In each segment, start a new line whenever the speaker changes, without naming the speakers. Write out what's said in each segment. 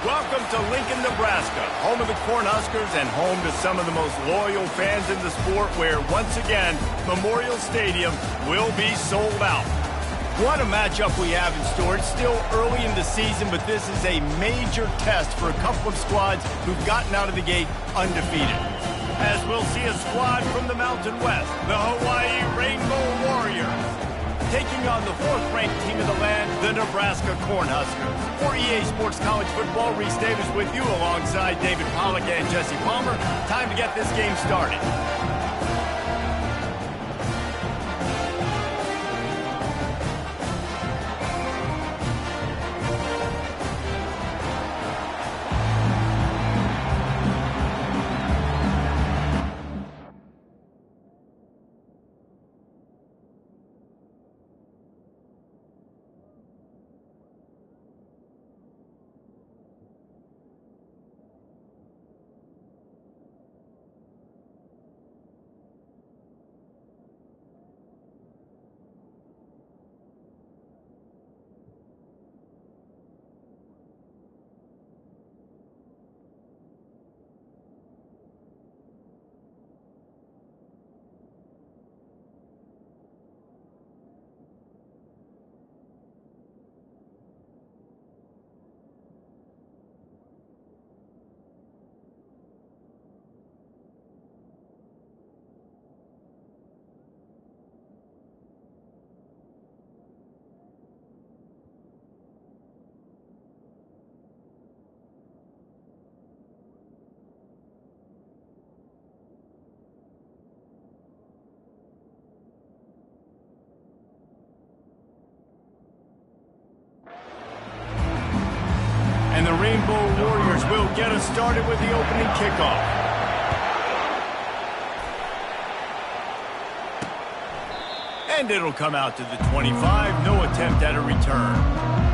Welcome to Lincoln, Nebraska, home of the Cornhuskers and home to some of the most loyal fans in the sport where, once again, Memorial Stadium will be sold out. What a matchup we have in store. It's still early in the season, but this is a major test for a couple of squads who've gotten out of the gate undefeated. As we'll see a squad from the Mountain West, the Hawaii Rainbow Warriors, taking on the fourth-ranked team of the land, the Nebraska Cornhuskers. For EA Sports College Football, Reese Davis with you alongside David Pollack and Jesse Palmer. Time to get this game started. And the Rainbow Warriors will get us started with the opening kickoff. And it'll come out to the 25, no attempt at a return.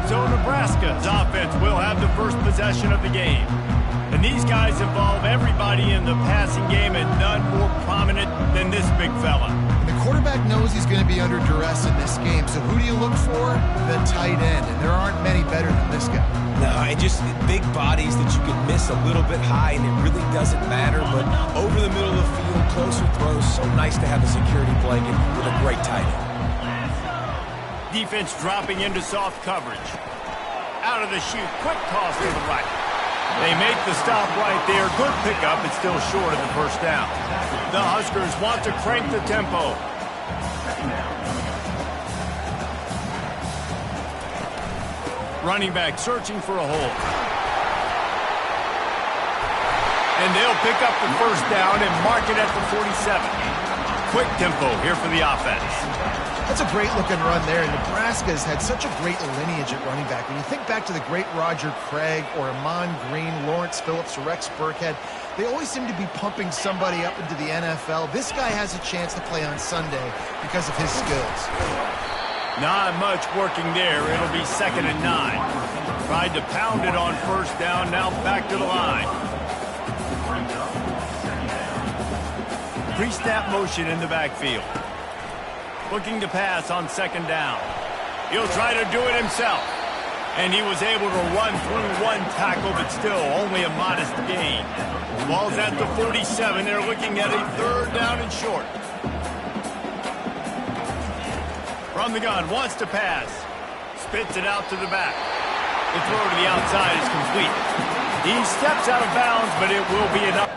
So Nebraska's offense will have the first possession of the game. And these guys involve everybody in the passing game, and none more prominent than this big fella.
The quarterback knows he's going to be under duress in this game, so who do you look for? The tight end, and there aren't many better than this guy.
No, and just big bodies that you can miss a little bit high, and it really doesn't matter, but over the middle of the field, closer throws, so nice to have a security blanket with a great tight end.
Defense dropping into soft coverage. Out of the chute, quick toss to the right. They make the stop right there. Good pickup, but still short of the first down. The Huskers want to crank the tempo. Running back searching for a hole. And they'll pick up the first down and mark it at the 47. Quick tempo here for the offense.
That's a great-looking run there. Nebraska's had such a great lineage at running back. When you think back to the great Roger Craig or Amon Green, Lawrence Phillips, or Rex Burkhead, they always seem to be pumping somebody up into the NFL. This guy has a chance to play on Sunday because of his skills.
Not much working there. It'll be 2nd and 9. Tried to pound it on first down, now back to the line. Pre-snap motion in the backfield. Looking to pass on 2nd down. He'll try to do it himself. And he was able to run through one tackle, but still only a modest gain. Ball's at the 47. They're looking at a 3rd down and short. From the gun, wants to pass. Spits it out to the back. The throw to the outside is complete. He steps out of bounds, but it will be enough.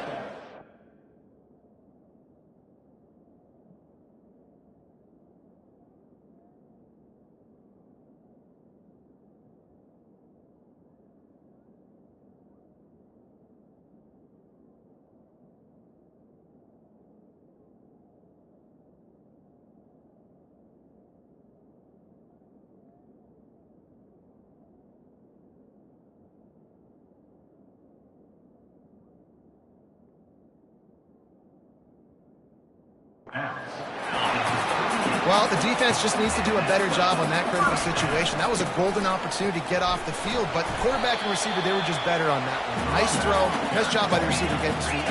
Well, the defense just needs to do a better job on that critical situation. That was a golden opportunity to get off the field, but the quarterback and receiver, they were just better on that one. Nice throw. Nice job by the receiver getting his feet.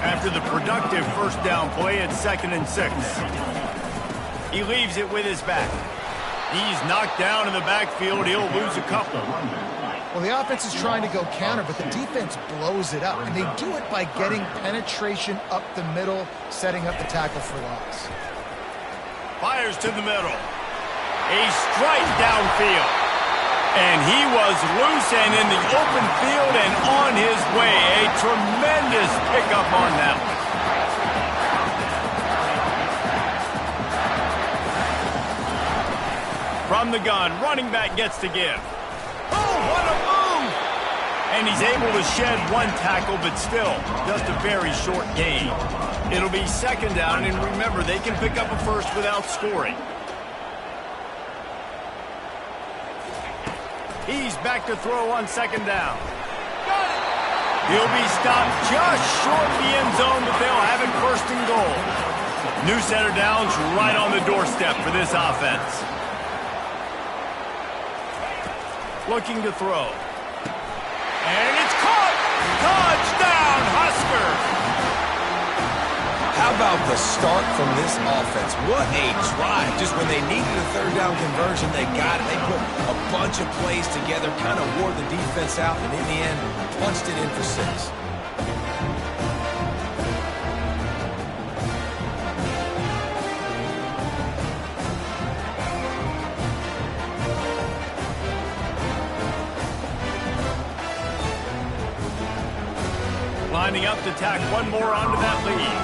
After the productive first down play at 2nd and 6. He leaves it with his back. He's knocked down in the backfield. He'll lose a couple.
Well, the offense is trying to go counter, but the defense blows it up, and they do it by getting penetration up the middle, setting up the tackle for loss.
Fires to the middle. A strike downfield. And he was loose and in the open field and on his way. A tremendous pickup on that one. From the gun, running back gets to give. Oh, what a move! And he's able to shed one tackle, but still, just a very short gain. It'll be second down, and remember, they can pick up a first without scoring. He's back to throw on second down. Got it! He'll be stopped just short of the end zone, but they'll have it first and goal. New center downs right on the doorstep for this offense. Looking to throw. And it's caught! Touchdown, Huskers!
How about the start from this offense? What a drive. Just when they needed a third down conversion, they got it. They put a bunch of plays together, kind of wore the defense out, and in the end, punched it in for 6.
Lining up to tack one more onto that lead.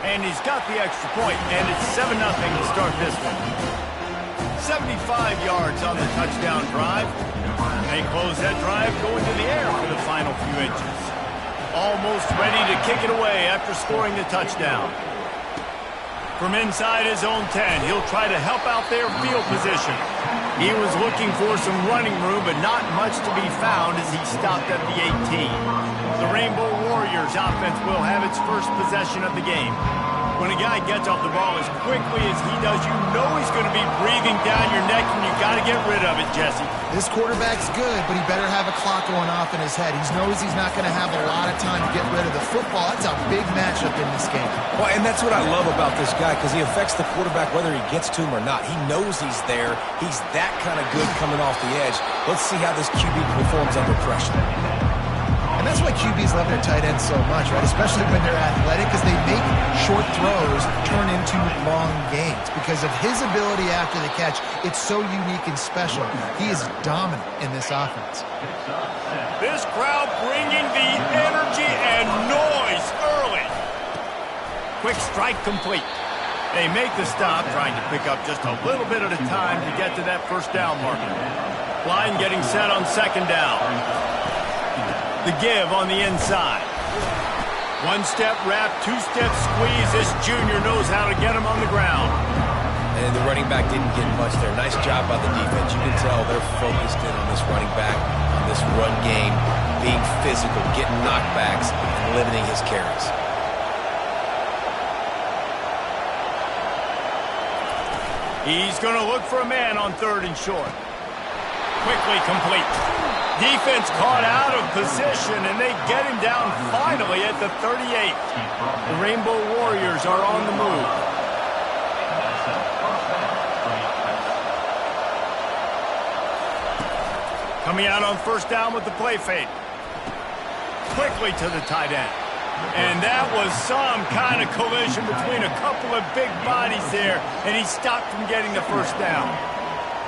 And he's got the extra point, and it's 7-0 to start this one. 75 yards on the touchdown drive. They close that drive going to the air for the final few inches. Almost ready to kick it away after scoring the touchdown. From inside his own 10, he'll try to help out their field position. He was looking for some running room, but not much to be found as he stopped at the 18. The Rainbow Warriors offense will have its first possession of the game. When a guy gets off the ball as quickly as he does, you know he's going to be breathing down your neck, and you got to get rid of it, Jesse.
This quarterback's good, but he better have a clock going off in his head. He knows he's not going to have a lot of time to get rid of the football. That's a big matchup in this game.
Well, and that's what I love about this guy, because he affects the quarterback whether he gets to him or not. He knows he's there. He's that kind of good coming off the edge. Let's see how this QB performs under pressure.
And that's why QBs love their tight ends so much, right? Especially when they're athletic, because they make short throws turn into long gains. Because of his ability after the catch, it's so unique and special. He is dominant in this offense.
This crowd bringing the energy and noise early. Quick strike complete. They make the stop, trying to pick up just a little bit at a time to get to that first down marker. Line getting set on second down. The give on the inside. One-step wrap, two-step squeeze. This junior knows how to get him on the ground.
And the running back didn't get much there. Nice job by the defense. You can tell they're focused in on this running back, on this run game, being physical, getting knockbacks, and limiting his carries.
He's going to look for a man on third and short. Quickly complete. Defense caught out of position, and they get him down finally at the 38. The Rainbow Warriors are on the move. Coming out on first down with the play fake. Quickly to the tight end. And that was some kind of collision between a couple of big bodies there, and he stopped from getting the first down.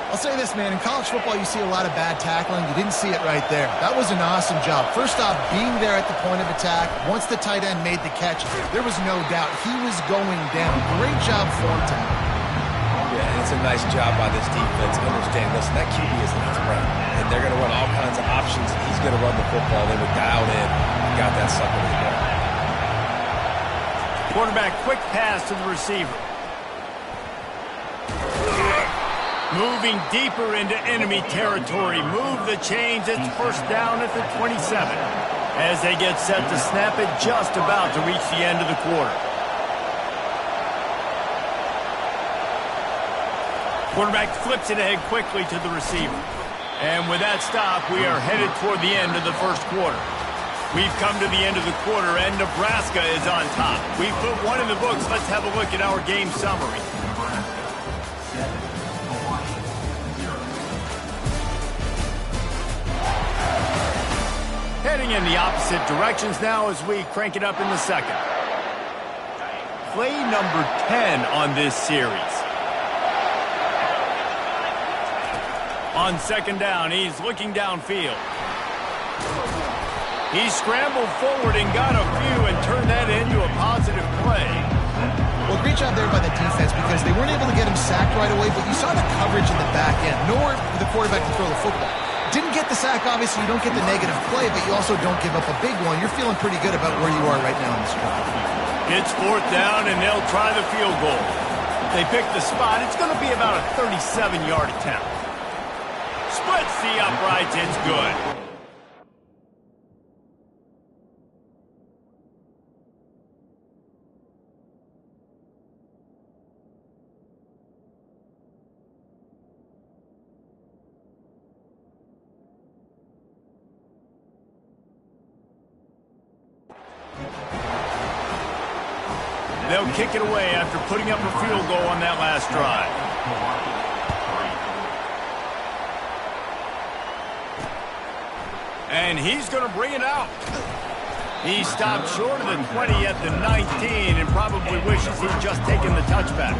I'll say this, man. In college football, you see a lot of bad tackling. You didn't see it right there. That was an awesome job. First off, being there at the point of attack. Once the tight end made the catch, there was no doubt he was going down. Great job form tackle.
Yeah, and it's a nice job by this defense. Understand, listen, that QB is in his brain, and they're going to run all kinds of options, and he's going to run the football. They were dialed in. Got that sucker in the ball.
Quarterback, quick pass to the receiver. Moving deeper into enemy territory. Move the chains. It's first down at the 27. As they get set to snap it, just about to reach the end of the quarter. Quarterback flips it ahead quickly to the receiver. And with that stop, we are headed toward the end of the first quarter. We've come to the end of the quarter, and Nebraska is on top. We've put one in the books. Let's have a look at our game summary. moving in the opposite directions now as we crank it up in the second. Play number 10 on this series. On second down, he's looking downfield. He scrambled forward and got a few and turned that into a positive play.
Well, great job there by the defense because they weren't able to get him sacked right away, but you saw the coverage in the back end. Nowhere for the quarterback to throw the football. Didn't get the sack, obviously. You don't get the negative play, but you also don't give up a big one. You're feeling pretty good about where you are right now in this drive.
It's fourth down, and they'll try the field goal. They pick the spot. It's going to be about a 37-yard attempt. Splits the uprights. It's good. They'll kick it away after putting up a field goal on that last drive. And he's going to bring it out. He stopped short of the 20 at the 19 and probably wishes he'd just taken the touchback.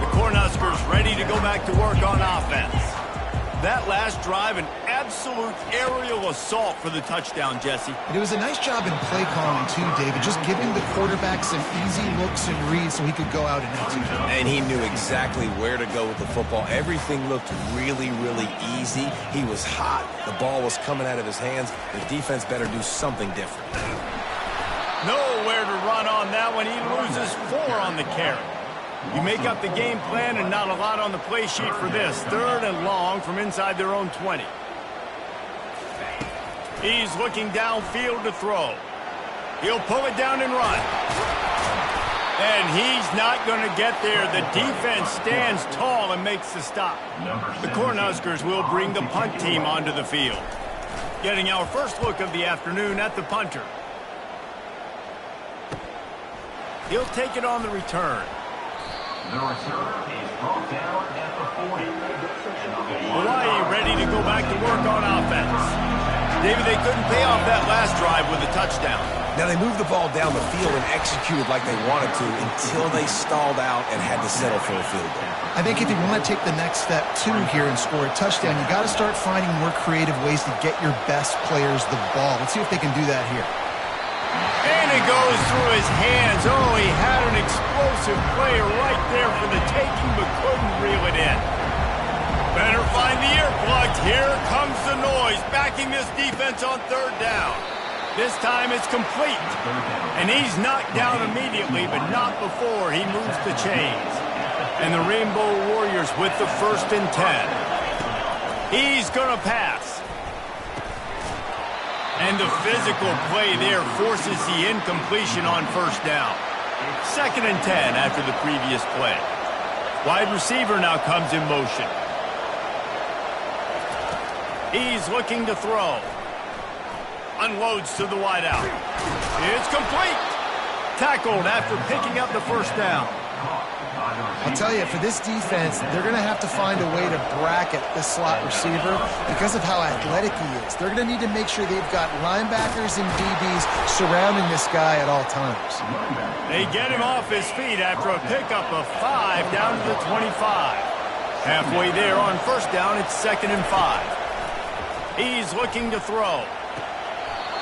The Cornhuskers ready to go back to work on offense. That last drive, an absolute aerial assault for the touchdown, Jesse.
And it was a nice job in play calling, too, David, just giving the quarterback some easy looks and reads so he could go out and execute.
And he knew exactly where to go with the football. Everything looked really, really easy. He was hot. The ball was coming out of his hands. The defense better do something different.
Nowhere to run on that one. He loses 4 on the carry. You make up the game plan and not a lot on the play sheet for this. Third and long from inside their own 20. He's looking downfield to throw. He'll pull it down and run. And he's not going to get there. The defense stands tall and makes the stop. The Cornhuskers will bring the punt team onto the field. Getting our first look of the afternoon at the punter. He'll take it on the return.
The return is brought down at the 40.
Hawaii ready to go back to work on offense. David, they couldn't pay off that last drive with a touchdown.
Now, they moved the ball down the field and executed like they wanted to until they stalled out and had to settle for a field goal.
I think if you want to take the next step, too, here and score a touchdown, you got to start finding more creative ways to get your best players the ball. Let's see if they can do that here.
And it goes through his hands. Oh, he had an explosive player right there for the taking, but couldn't reel it in. Better find the earplugs. Here comes the noise, backing this defense on third down. This time it's complete. And he's knocked down immediately, but not before he moves the chains. And the Rainbow Warriors with the 1st and 10. He's going to pass. And the physical play there forces the incompletion on first down. 2nd and 10 after the previous play. Wide receiver now comes in motion. He's looking to throw. Unloads to the wideout. It's complete. Tackled after picking up the first down.
I'll tell you, for this defense, they're going to have to find a way to bracket this slot receiver because of how athletic he is. They're going to need to make sure they've got linebackers and DBs surrounding this guy at all times.
They get him off his feet after a pickup of 5 down to the 25. Halfway there on first down, it's 2nd and 5. He's looking to throw.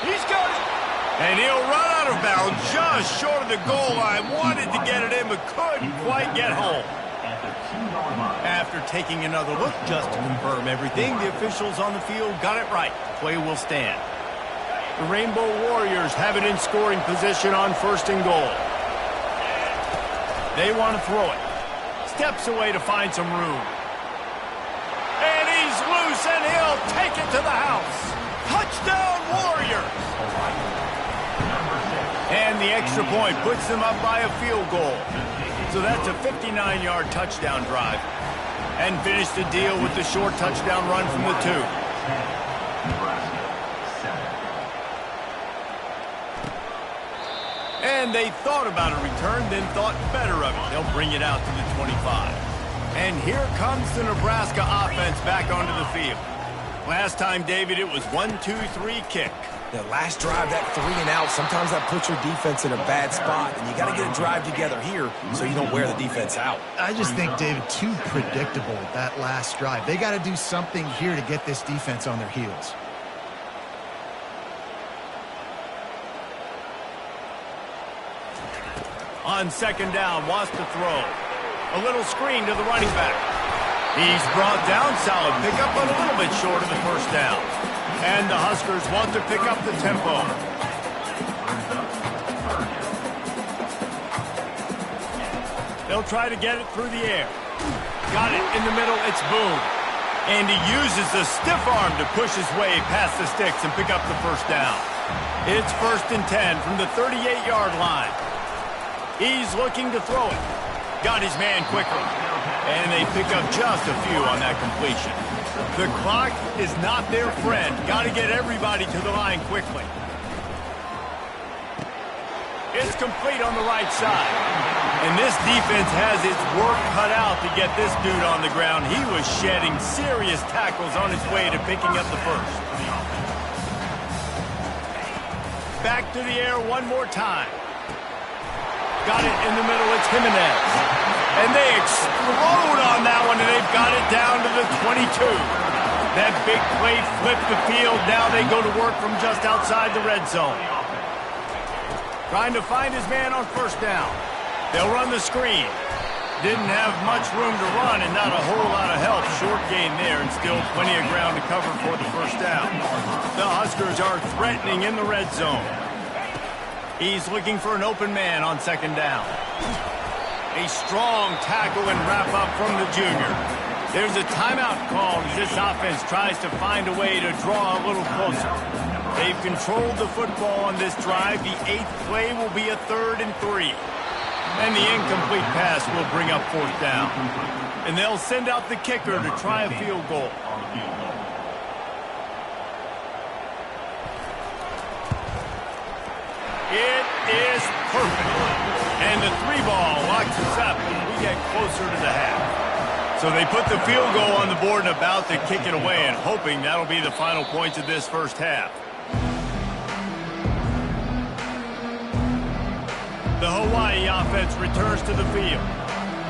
He's got it. And he'll run out of bounds just short of the goal line. Wanted to get it in, but couldn't quite get home. After taking another look just to confirm everything, the officials on the field got it right. The play will stand. The Rainbow Warriors have it in scoring position on 1st and goal. They want to throw it. Steps away to find some room. And he's loose, and he'll take it to the house. Touchdown, Warriors! And the extra point puts them up by a field goal. So that's a 59-yard touchdown drive. And finish the deal with the short touchdown run from the 2. And they thought about a return, then thought better of it. They'll bring it out to the 25. And here comes the Nebraska offense back onto the field. Last time, David, it was 1-2-3 kick.
The last drive, that 3 and out, sometimes that puts your defense in a bad spot, and you got to get a drive together here so you don't wear the defense out.
I just think, David, too predictable, that last drive. They got to do something here to get this defense on their heels.
On second down, wants to throw. A little screen to the running back. He's brought down, solid pickup, but a little bit short of the first down. And the Huskers want to pick up the tempo. They'll try to get it through the air. Got it in the middle, it's Boone. And he uses the stiff arm to push his way past the sticks and pick up the first down. It's 1st and 10 from the 38-yard line. He's looking to throw it. Got his man quickly. And they pick up just a few on that completion. The clock is not their friend. Got to get everybody to the line quickly. It's complete on the right side. And this defense has its work cut out to get this dude on the ground. He was shedding serious tackles on his way to picking up the first. Back to the air one more time. Got it in the middle, it's Jimenez. And they explode on that one, and they've got it down to the 22. That big play flipped the field. Now they go to work from just outside the red zone. Trying to find his man on first down. They'll run the screen. Didn't have much room to run and not a whole lot of help. Short gain there and still plenty of ground to cover for the first down. The Huskers are threatening in the red zone. He's looking for an open man on second down. A strong tackle and wrap-up from the junior. There's a timeout called as this offense tries to find a way to draw a little closer. They've controlled the football on this drive. The 8th play will be a 3rd and 3. And the incomplete pass will bring up 4th down. And they'll send out the kicker to try a field goal. It is perfect. And the 3-ball locks us up as we get closer to the half. So they put the field goal on the board and about to kick it away and hoping that'll be the final points of this first half. The Hawaii offense returns to the field.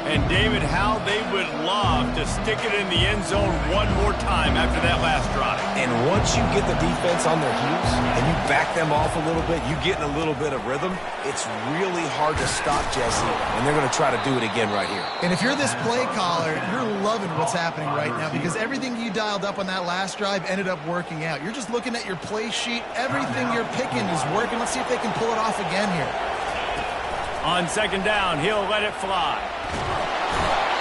And David, how they would love to stick it in the end zone one more time after that last drive.
And once you get the defense on their heels and you back them off a little bit, you get in a little bit of rhythm, it's really hard to stop, Jesse, and they're going to try to do it again right here.
And if you're this play caller, you're loving what's happening right now because everything you dialed up on that last drive ended up working out. You're just looking at your play sheet. Everything you're picking is working. Let's see if they can pull it off again here.
On second down, he'll let it fly.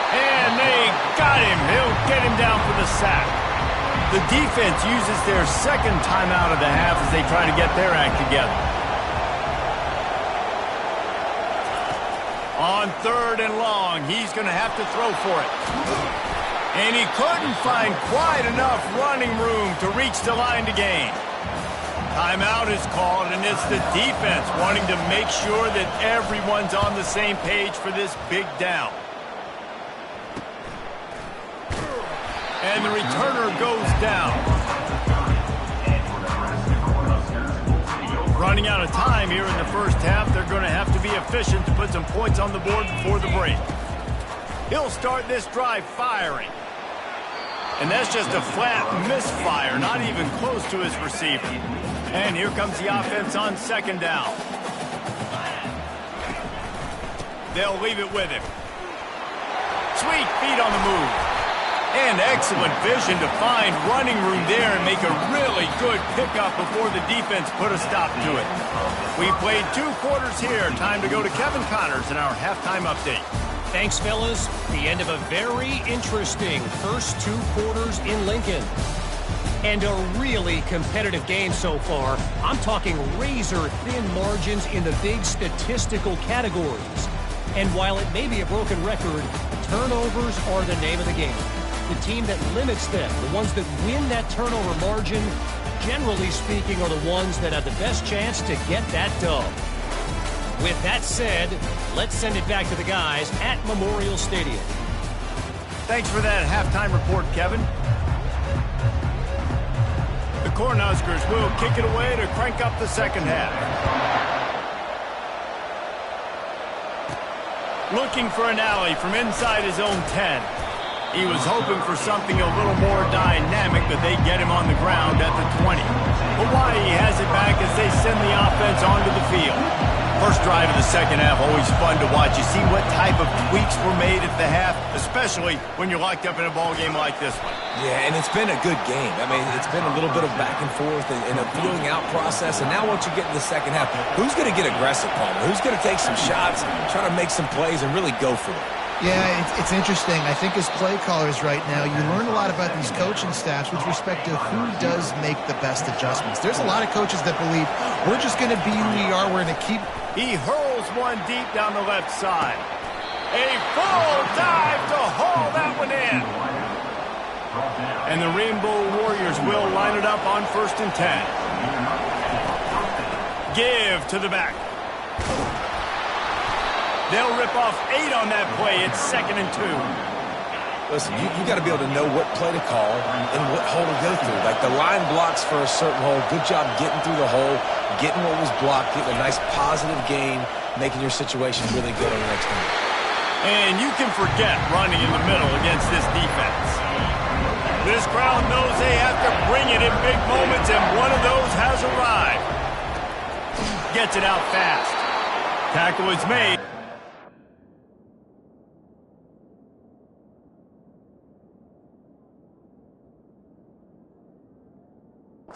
And they got him. He'll get him down for the sack. The defense uses their second timeout of the half as they try to get their act together. On 3rd and long, he's going to have to throw for it. And he couldn't find quite enough running room to reach the line to gain. Timeout is called, and it's the defense wanting to make sure that everyone's on the same page for this big down. And the returner goes down. Running out of time here in the first half. They're going to have to be efficient to put some points on the board before the break. He'll start this drive firing. And that's just a flat misfire, not even close to his receiver. And here comes the offense on second down. They'll leave it with him. Sweet feet on the move. And excellent vision to find running room there and make a really good pickup before the defense put a stop to it. We played 2 quarters here. Time to go to Kevin Connors in our halftime update.
Thanks, fellas. The end of a very interesting first 2 quarters in Lincoln. And a really competitive game so far. I'm talking razor-thin margins in the big statistical categories. And while it may be a broken record, turnovers are the name of the game. The team that limits them, the ones that win that turnover margin, generally speaking, are the ones that have the best chance to get that dub. With that said, let's send it back to the guys at Memorial Stadium.
Thanks for that halftime report, Kevin. Cornhuskers will kick it away to crank up the second half. Looking for an alley from inside his own 10. He was hoping for something a little more dynamic, but they get him on the ground at the 20. Hawaii has it back as they send the offense onto the field. First drive of the second half, always fun to watch. You see what type of tweaks were made at the half, especially when you're locked up in a ball game like this one.
Yeah, and it's been a good game. I mean, it's been a little bit of back and forth and a feeling out process. And now once you get in the second half, who's going to get aggressive, Palmer? Who's going to take some shots, try to make some plays, and really go for it?
Yeah, it's interesting. I think as play callers right now, you learn a lot about these coaching staffs with respect to who does make the best adjustments. There's a lot of coaches that believe we're just going to be who we are. We're going to keep...
He hurls one deep down the left side. A full dive to haul that one in. And the Rainbow Warriors will line it up on 1st and 10. Give to the back. They'll rip off 8 on that play. It's 2nd and 2.
Listen, you got to be able to know what play to call and what hole to go through. Like the line blocks for a certain hole. Good job getting through the hole, getting what was blocked, getting a nice positive gain, making your situation really good on the next one.
And you can forget running in the middle against this defense. This crowd knows they have to bring it in big moments, and one of those has arrived. Gets it out fast. Tackle is made.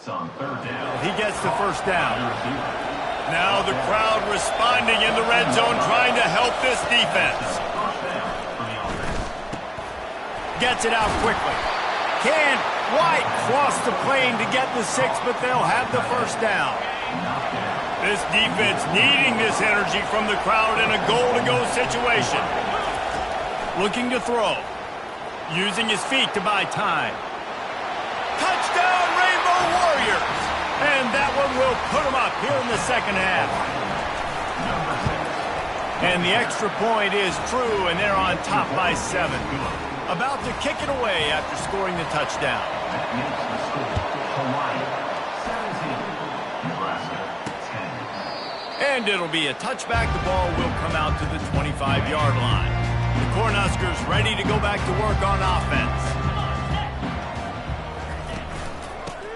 On 3rd down.
He gets the first down. Now the crowd responding in the red zone, trying to help this defense. Gets it out quickly. Can White cross the plane to get the 6, but they'll have the first down. This defense needing this energy from the crowd in a goal-to-go situation. Looking to throw. Using his feet to buy time. Touchdown, Rainbow Warriors! And that one will put them up here in the second half. And the extra point is true, and they're on top by 7. About to kick it away after scoring the touchdown.
That makes the score Hawaii 17, Nebraska 10.
And it'll be a touchback. The ball will come out to the 25-yard line. The Cornhuskers ready to go back to work on offense.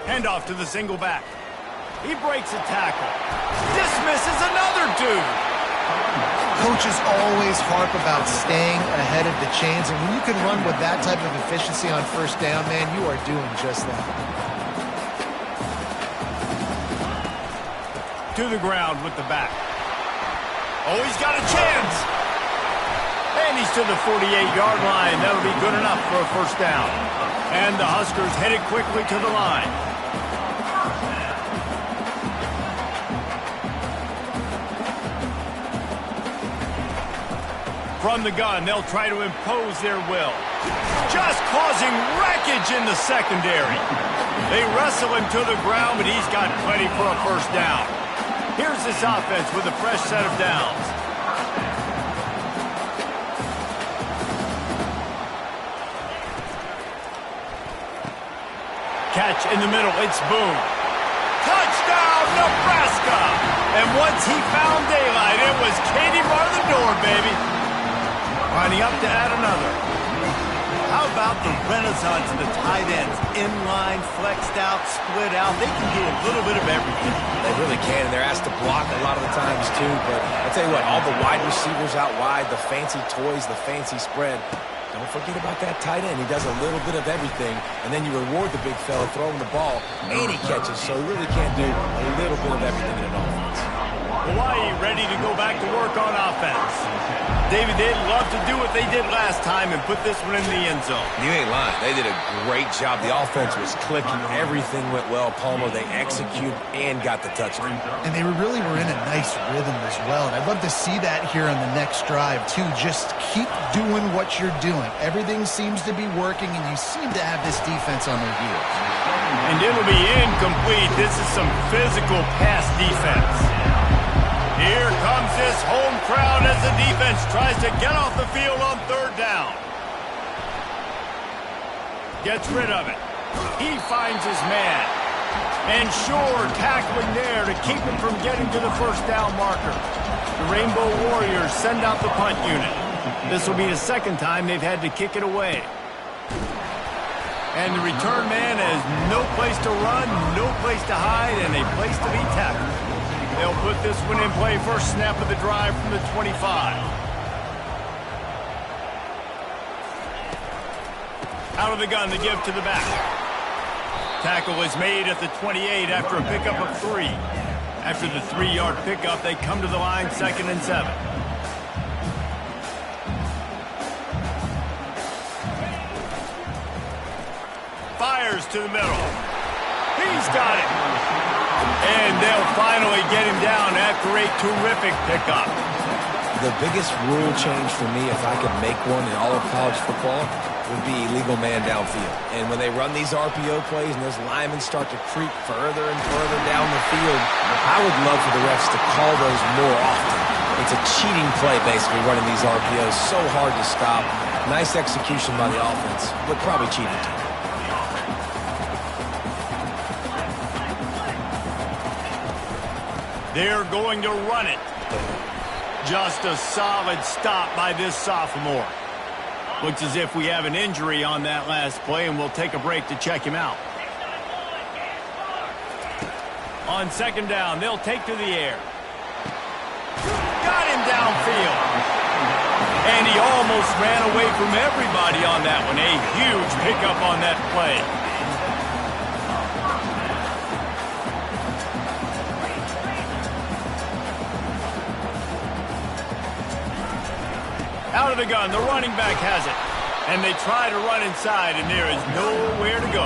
Handoff to the single back. He breaks a tackle. Dismisses another dude.
Coaches always harp about staying ahead of the chains, and when you can run with that type of efficiency on 1st down, man, you are doing just that.
To the ground with the back. Oh, he's got a chance. And he's to the 48-yard line. That'll be good enough for a first down. And the Huskers headed quickly to the line. From the gun, they'll try to impose their will. Just causing wreckage in the secondary. They wrestle him to the ground, but he's got plenty for a first down. Here's this offense with a fresh set of downs. Catch in the middle, it's Boone. Touchdown, Nebraska! And once he found daylight, it was Katie bar the door, baby. Lining up to add another. How about the renaissance of the tight ends? Inline, flexed out, split out. They can do a little bit of everything.
They really can, and they're asked to block a lot of the times, too. But I tell you what, all the wide receivers out wide, the fancy toys, the fancy spread, don't forget about that tight end. He does a little bit of everything, and then you reward the big fella throwing the ball, and he catches. So he really can't do a little bit of everything in an offense.
Hawaii ready to go back to work on offense. David, they'd love to do what they did last time and put this one in the end zone.
You ain't lying. They did a great job. The offense was clicking. Everything went well. Palmer, they executed and got the touchdown.
And they really were in a nice rhythm as well. And I'd love to see that here on the next drive, too. Just keep doing what you're doing. Everything seems to be working, and you seem to have this defense on their heels.
And it'll be incomplete. This is some physical pass defense. Here comes this home crowd as the defense tries to get off the field on 3rd down. Gets rid of it. He finds his man. And sure tackling there to keep him from getting to the first down marker. The Rainbow Warriors send out the punt unit. This will be the second time they've had to kick it away. And the return man has no place to run, no place to hide, and a place to be tackled. They'll put this one in play first snap of the drive from the 25. Out of the gun, the give to the back. Tackle is made at the 28 after a pickup of 3. After the 3-yard pickup, they come to the line 2nd and 7. Fires to the middle. He's got it. And they'll finally get him down after a terrific pickup.
The biggest rule change for me, if I could make one in all of college football, would be illegal man downfield. And when they run these RPO plays and those linemen start to creep further and further down the field, I would love for the refs to call those more often. It's a cheating play, basically, running these RPOs. So hard to stop. Nice execution by the offense, but probably cheating too.
They're going to run it. Just a solid stop by this sophomore. Looks as if we have an injury on that last play, and we'll take a break to check him out. On 2nd down, they'll take to the air. Got him downfield. And he almost ran away from everybody on that one. A huge pickup on that play. Out of the gun, the running back has it. And they try to run inside, and there is nowhere to go.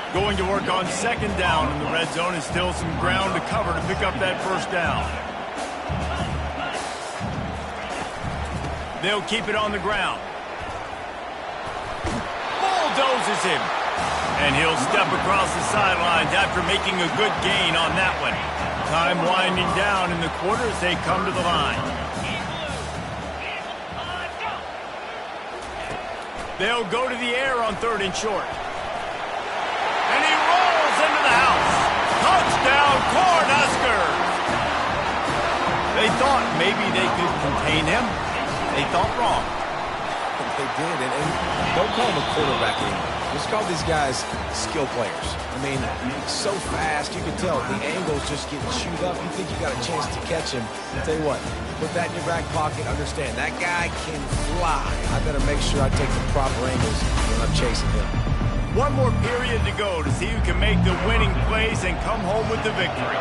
Going to work on 2nd down in the red zone, and still some ground to cover to pick up that first down. They'll keep it on the ground. Bulldozes him. And he'll step across the sidelines after making a good gain on that one. Time winding down in the quarter as they come to the line. They'll go to the air on 3rd and short. And he rolls into the house. Touchdown, Cornhuskers! They thought maybe they could contain him. They thought wrong.
They did, and don't call them a quarterback anymore. Just call these guys skill players. I mean, so fast, you can tell the angle's just getting chewed up. You think you got a chance to catch him. I'll tell you what, put that in your back pocket. Understand, that guy can fly. I better make sure I take the proper angles when I'm chasing him.
One more period to go to see who can make the winning plays and come home with the victory.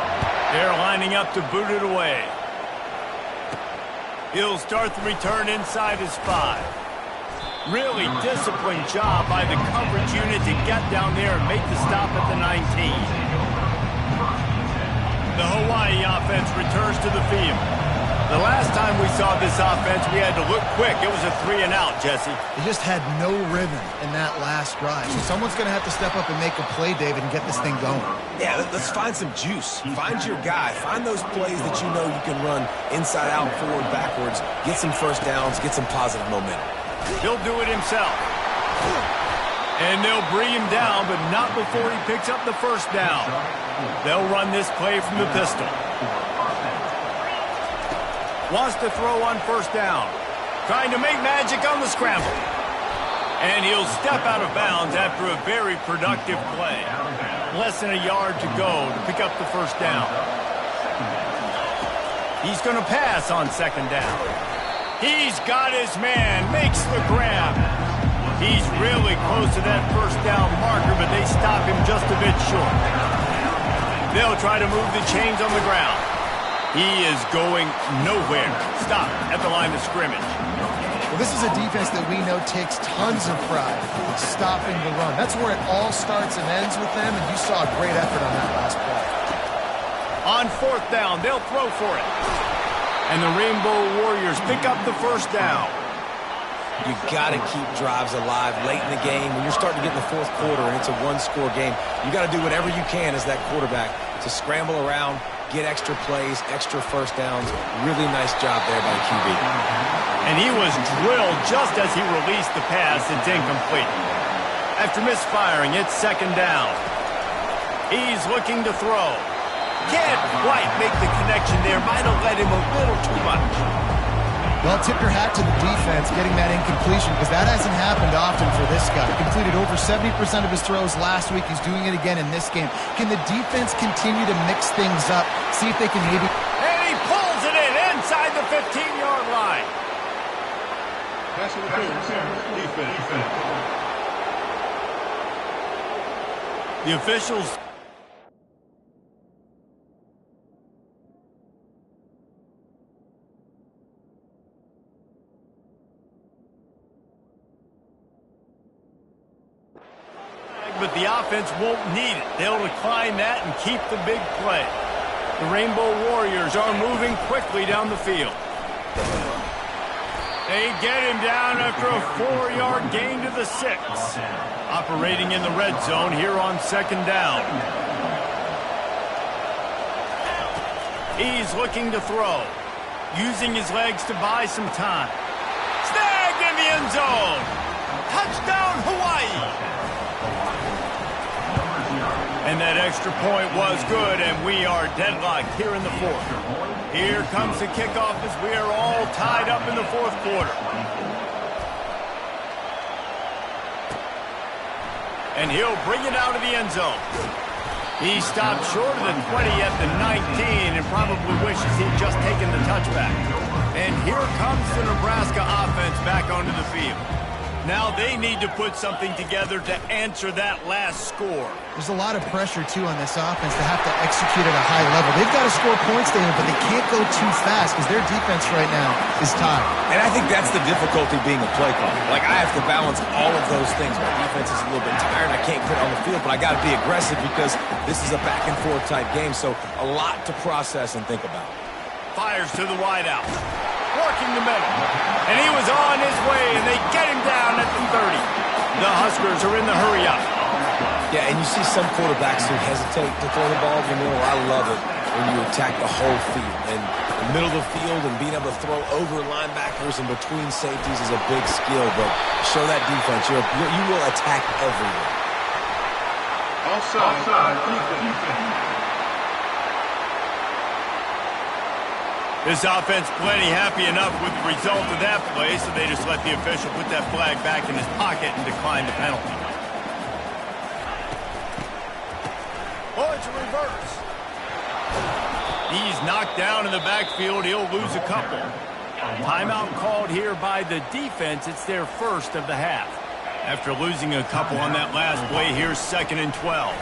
They're lining up to boot it away. He'll start the return inside his 5. Really disciplined job by the coverage unit to get down there and make the stop at the 19. The Hawaii offense returns to the field. The last time we saw this offense, we had to look quick. It was a 3-and-out, Jesse.
They just had no rhythm in that last drive. So someone's going to have to step up and make a play, David, and get this thing going.
Yeah, let's find some juice. Find your guy. Find those plays that you know you can run inside out, forward, backwards. Get some first downs. Get some positive momentum.
He'll do it himself. And they'll bring him down, but not before he picks up the first down. They'll run this play from the pistol. Wants to throw on first down. Trying to make magic on the scramble. And he'll step out of bounds after a very productive play. Less than a yard to go to pick up the first down. He's going to pass on 2nd down. He's got his man, makes the grab. He's really close to that first down marker, but they stop him just a bit short. They'll try to move the chains on the ground. He is going nowhere. Stop at the line of scrimmage.
Well, this is a defense that we know takes tons of pride in stopping the run. That's where it all starts and ends with them, and you saw a great effort on that last play.
On 4th down, they'll throw for it. And the Rainbow Warriors pick up the first down.
You got to keep drives alive late in the game. When you're starting to get in the 4th quarter and it's a 1-score game, you got to do whatever you can as that quarterback to scramble around, get extra plays, extra first downs. Really nice job there by the QB.
And he was drilled just as he released the pass. It's incomplete. After misfiring, it's 2nd down. He's looking to throw. Can't quite make the connection there. Might have led him a little too much.
Well, tip your hat to the defense getting that incompletion, because that hasn't happened often for this guy. He completed over 70% of his throws last week. He's doing it again in this game. Can the defense continue to mix things up? See if they can maybe...
And he pulls it in inside the 15-yard line.
Pass interference. Defense.
The officials... But the offense won't need it. They'll decline that and keep the big play. The Rainbow Warriors are moving quickly down the field. They get him down after a 4-yard gain to the 6. Operating in the red zone here on second down. He's looking to throw. Using his legs to buy some time. Snagged in the end zone. Touchdown, Hawaii. And that extra point was good, and we are deadlocked here in the fourth. Here comes the kickoff as we are all tied up in the fourth quarter. And he'll bring it out of the end zone. He stopped short of the 20 at the 19 and probably wishes he'd just taken the touchback. And here comes the Nebraska offense back onto the field. Now they need to put something together to answer that last score.
There's a lot of pressure, too, on this offense to have to execute at a high level. They've got to score points, Daniel, but they can't go too fast because their defense right now is tired.
And I think that's the difficulty being a play caller. Like, I have to balance all of those things. My defense is a little bit tired. I can't quit on the field, but I got to be aggressive because this is a back-and-forth type game, so a lot to process and think about.
Fires to the wideout. Working the middle. And he was on his way, and they get him down at the 30. The Huskers are in the hurry-up.
Yeah, and you see some quarterbacks who hesitate to throw the ball in the middle. I love it when you attack the whole field. And the middle of the field and being able to throw over linebackers and between safeties is a big skill. But show that defense. You will attack everywhere.
Offside. Defense.
This offense plenty happy enough with the result of that play, so they just let the official put that flag back in his pocket and decline the penalty. Oh, it's a reverse. He's knocked down in the backfield. He'll lose a couple. Timeout called here by the defense. It's their first of the half. After losing a couple on that last play, here's 2nd and 12.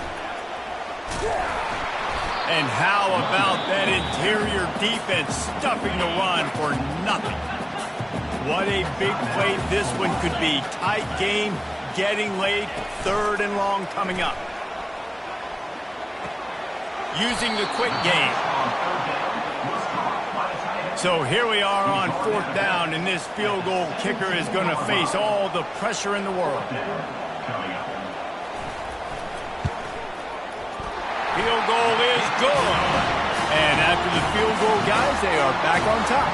And how about that interior defense stuffing the run for nothing? What a big play this one could be. Tight game, getting late, 3rd and long coming up. Using the quick game. So here we are on 4th down, and this field goal kicker is going to face all the pressure in the world. Field goal is good. And after the field goal, guys, they are back on top.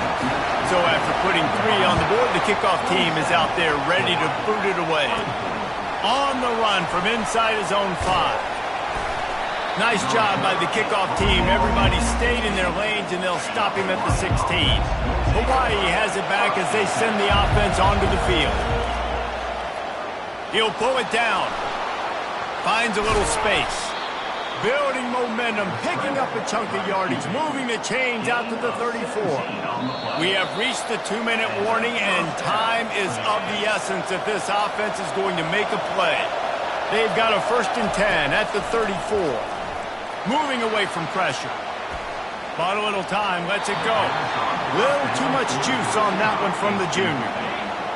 So after putting 3 on the board, the kickoff team is out there ready to boot it away. On the run from inside his own 5. Nice job by the kickoff team. Everybody stayed in their lanes, and they'll stop him at the 16. Hawaii has it back as they send the offense onto the field. He'll pull it down. Finds a little space. Building momentum, picking up a chunk of yardage, moving the chains out to the 34. We have reached the 2-minute warning, and time is of the essence if this offense is going to make a play. They've got a 1st and 10 at the 34. Moving away from pressure. Bought a little time, lets it go. Little too much juice on that one from the junior.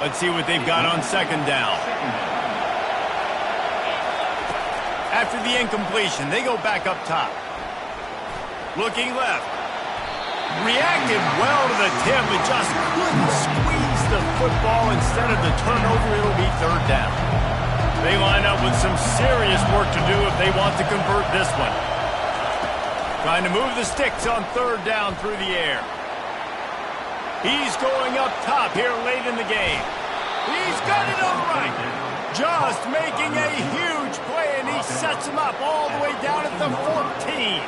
Let's see what they've got on 2nd down. After the incompletion, they go back up top. Looking left. Reacted well to the tip, but just couldn't squeeze the football. Instead of the turnover, it'll be 3rd down. They line up with some serious work to do if they want to convert this one. Trying to move the sticks on 3rd down through the air. He's going up top here late in the game. He's got it all right. Just making a huge play, and he he sets him up all the way down at the 14.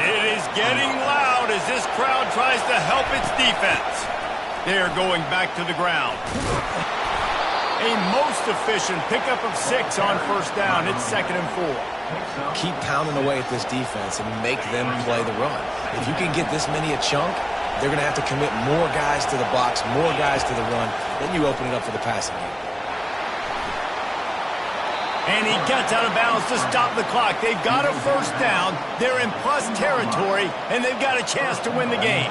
It is getting loud as this crowd tries to help its defense. They're going back to the ground. A most efficient pickup of 6 on first down. It's 2nd and 4.
Keep pounding away at this defense and make them play the run. If you can get this many a chunk, they're going to have to commit more guys to the box, more guys to the run. Then you open it up for the passing game.
And he gets out of bounds to stop the clock. They've got a first down. They're in plus territory, and they've got a chance to win the game.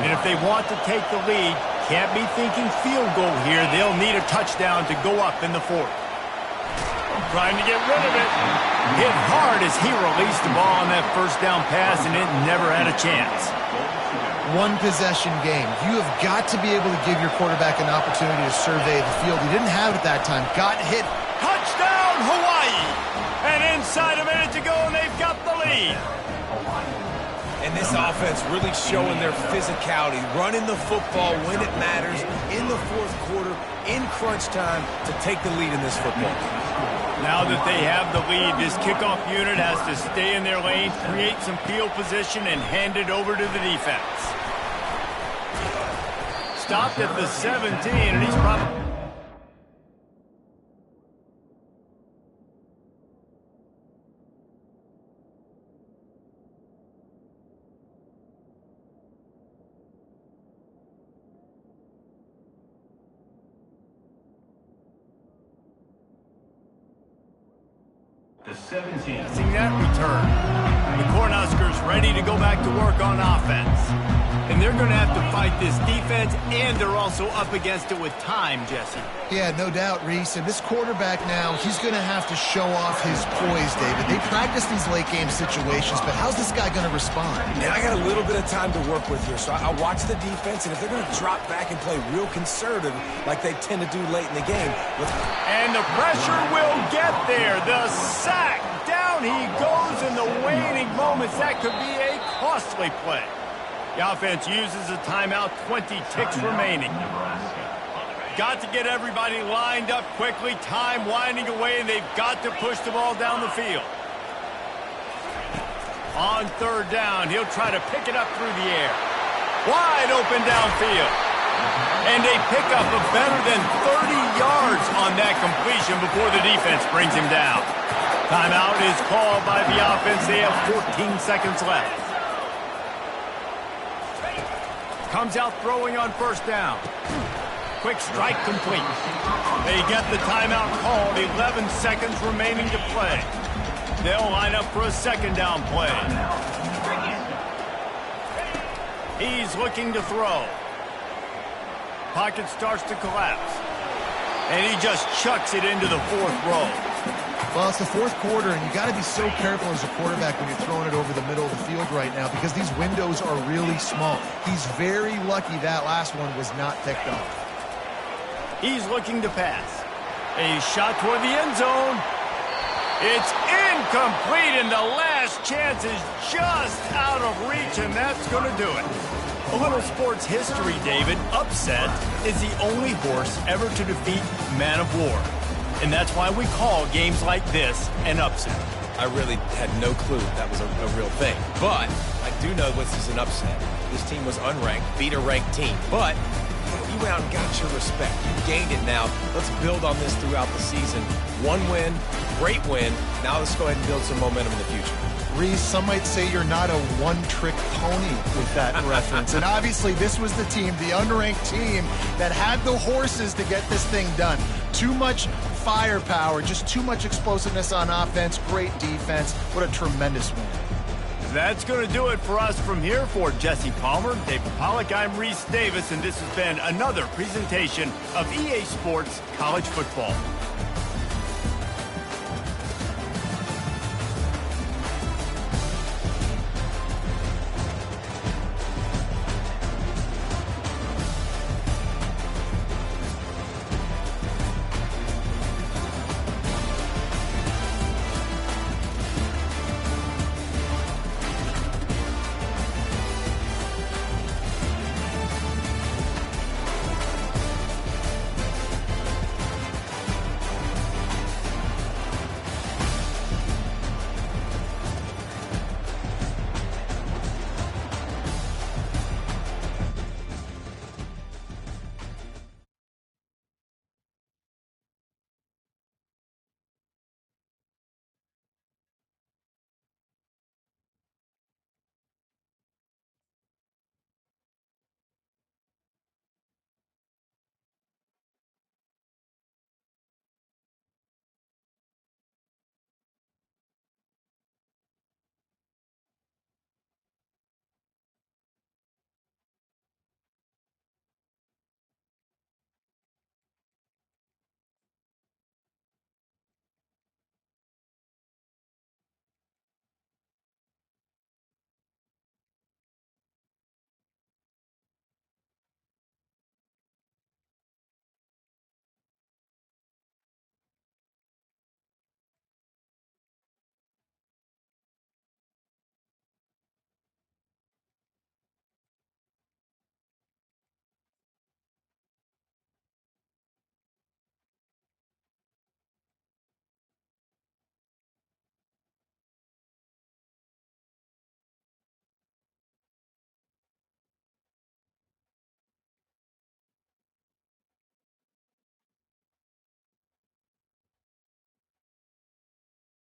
And if they want to take the lead, can't be thinking field goal here. They'll need a touchdown to go up in the 4th. Trying to get rid of it. Hit hard as he released the ball on that first down pass, and it never had a chance.
One possession game. You have got to be able to give your quarterback an opportunity to survey the field. He didn't have it that time. Got hit.
Touchdown, Hawaii! And inside a minute to go, and they've got the lead.
And this offense really showing their physicality, running the football when it matters, in the 4th quarter, in crunch time, to take the lead in this football game.
Now that they have the lead, this kickoff unit has to stay in their lane, create some field position, and hand it over to the defense. Stopped at the 17, and he's probably...
The 17.
Seeing that return. The Cornhuskers ready to go back to work on offense. And they're going to have to fight this defense, and they're also up against it with time, Jesse.
Yeah, no doubt, Reese. And this quarterback now, he's going to have to show off his poise, David. They practice these late-game situations, but how's this guy going to respond?
And I got a little bit of time to work with here, so I watch the defense, and if they're going to drop back and play real conservative like they tend to do late in the game.
And the pressure will get there. The sack. Down he goes in the waning moments. That could be a costly play. The offense uses a timeout, 20 ticks remaining. Got to get everybody lined up quickly, time winding away, and they've got to push the ball down the field. On 3rd down, he'll try to pick it up through the air. Wide open downfield. And a pickup of better than 30 yards on that completion before the defense brings him down. Timeout is called by the offense. They have 14 seconds left. Comes out throwing on first down. Quick strike complete. They get the timeout called. 11 seconds remaining to play. They'll line up for a 2nd down play. He's looking to throw. Pocket starts to collapse. And he just chucks it into the 4th row.
Well, it's the 4th quarter, and you got to be so careful as a quarterback when you're throwing it over the middle of the field right now because these windows are really small. He's very lucky that last one was not picked off.
He's looking to pass. A shot toward the end zone. It's incomplete, and the last chance is just out of reach, and that's going to do it. A little sports history, David. Upset is the only horse ever to defeat Man of War. And that's why we call games like this an upset.
I really had no clue that was a real thing. But I do know this is an upset. This team was unranked, beat a ranked team. But you went out and got your respect. You gained it now. Let's build on this throughout the season. One win, great win. Now let's go ahead and build some momentum in the future.
Reese, some might say you're not a one-trick pony with that reference. And obviously, this was the team, the unranked team, that had the horses to get this thing done. Too much firepower, just too much explosiveness on offense, great defense. What a tremendous win.
That's going to do it for us from here. For Jesse Palmer, David Pollack, I'm Reese Davis, and this has been another presentation of EA Sports College Football.